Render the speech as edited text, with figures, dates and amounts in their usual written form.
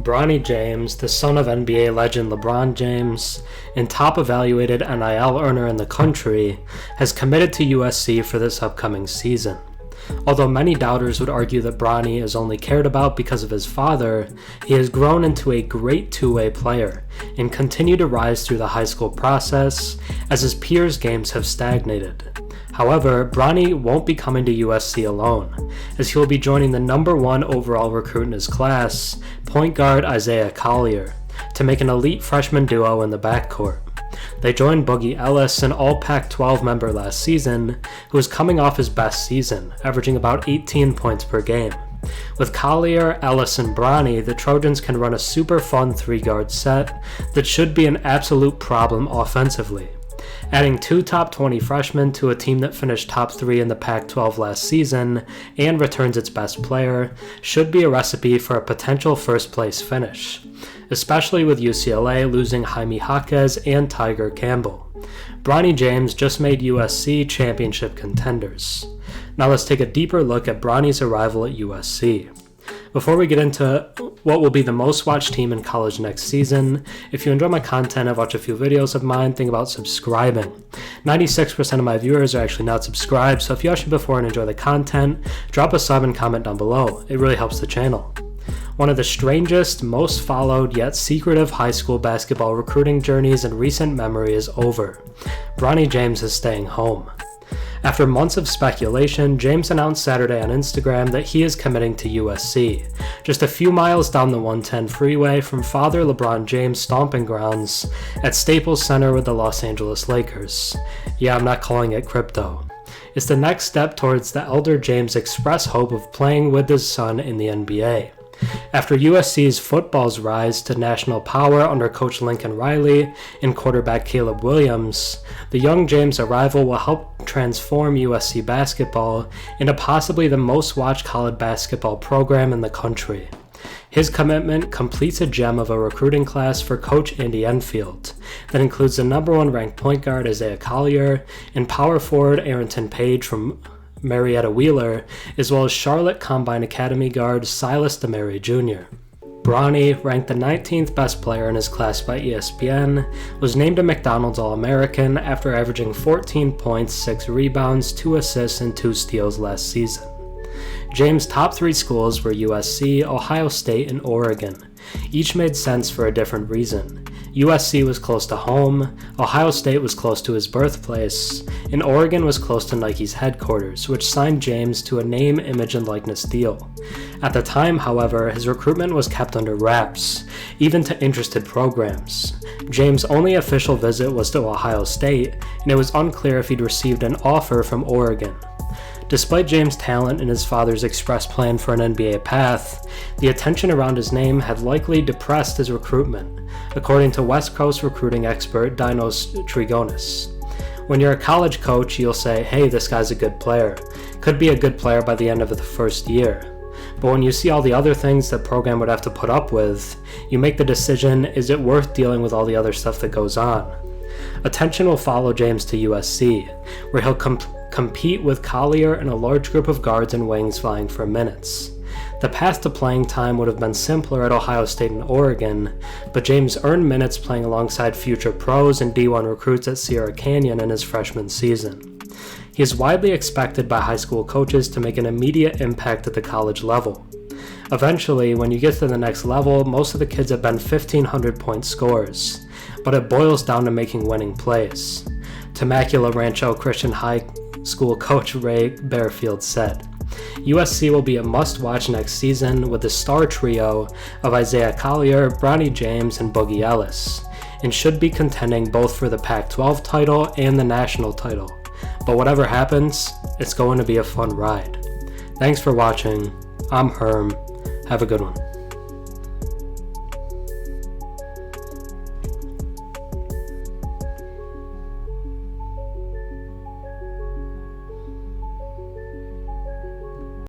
Bronny James, the son of NBA legend LeBron James and top evaluated NIL earner in the country, has committed to USC for this upcoming season. Although many doubters would argue that Bronny is only cared about because of his father, he has grown into a great two-way player and continued to rise through the high school process as his peers' games have stagnated. However, Bronny won't be coming to USC alone, as he will be joining the #1 overall recruit in his class, point guard Isaiah Collier, to make an elite freshman duo in the backcourt. They joined Boogie Ellis, an all-Pac-12 member last season, who was coming off his best season, averaging about 18 points per game. With Collier, Ellis, and Bronny, the Trojans can run a super fun 3-guard set that should be an absolute problem offensively. Adding 2 top 20 freshmen to a team that finished top 3 in the Pac-12 last season and returns its best player should be a recipe for a potential first-place finish, especially with UCLA losing Jaime Jacquez and Tyger Campbell. Bronny James just made USC championship contenders. Now let's take a deeper look at Bronny's arrival at USC. Before we get into what will be the most watched team in college next season, if you enjoy my content and watch a few videos of mine, think about subscribing. 96% of my viewers are actually not subscribed, so if you watch it before and enjoy the content, drop a sub and comment down below. It really helps the channel. One of the strangest, most followed, yet secretive high school basketball recruiting journeys in recent memory is over. Bronny James is staying home. After months of speculation, James announced Saturday on Instagram that he is committing to USC, just a few miles down the 110 freeway from father LeBron James' stomping grounds at Staples Center with the Los Angeles Lakers. Yeah, I'm not calling it crypto. It's the next step towards the elder James' express hope of playing with his son in the NBA. After USC's football's rise to national power under coach Lincoln Riley and quarterback Caleb Williams, the young James' arrival will help transform USC basketball into possibly the most watched college basketball program in the country. His commitment completes a gem of a recruiting class for coach Andy Enfield that includes the #1 ranked point guard Isaiah Collier and power forward Arrington Page from Marietta Wheeler, as well as Charlotte Combine Academy guard Silas DeMary Jr. Bronny, ranked the 19th best player in his class by ESPN, was named a McDonald's All-American after averaging 14 points, 6 rebounds, 2 assists, and 2 steals last season. James' top 3 schools were USC, Ohio State, and Oregon. Each made sense for a different reason. USC was close to home, Ohio State was close to his birthplace, and Oregon was close to Nike's headquarters, which signed James to a name, image, and likeness deal. At the time, however, his recruitment was kept under wraps, even to interested programs. James' only official visit was to Ohio State, and it was unclear if he'd received an offer from Oregon. Despite James' talent and his father's express plan for an NBA path, the attention around his name had likely depressed his recruitment, according to West Coast recruiting expert Dinos Trigonis. When you're a college coach, you'll say, hey, this guy's a good player. Could be a good player by the end of the first year. But when you see all the other things that program would have to put up with, you make the decision, is it worth dealing with all the other stuff that goes on? Attention will follow James to USC, where he'll compete with Collier and a large group of guards and wings vying for minutes. The path to playing time would have been simpler at Ohio State and Oregon, but James earned minutes playing alongside future pros and D1 recruits at Sierra Canyon in his freshman season. He is widely expected by high school coaches to make an immediate impact at the college level. Eventually, when you get to the next level, most of the kids have been 1,500-point scorers, but it boils down to making winning plays. Temecula Rancho Christian High School coach Ray Bearfield said, USC will be a must-watch next season with the star trio of Isaiah Collier, Bronny James, and Boogie Ellis, and should be contending both for the Pac-12 title and the national title. But whatever happens, it's going to be a fun ride. Thanks for watching. I'm Herm. Have a good one.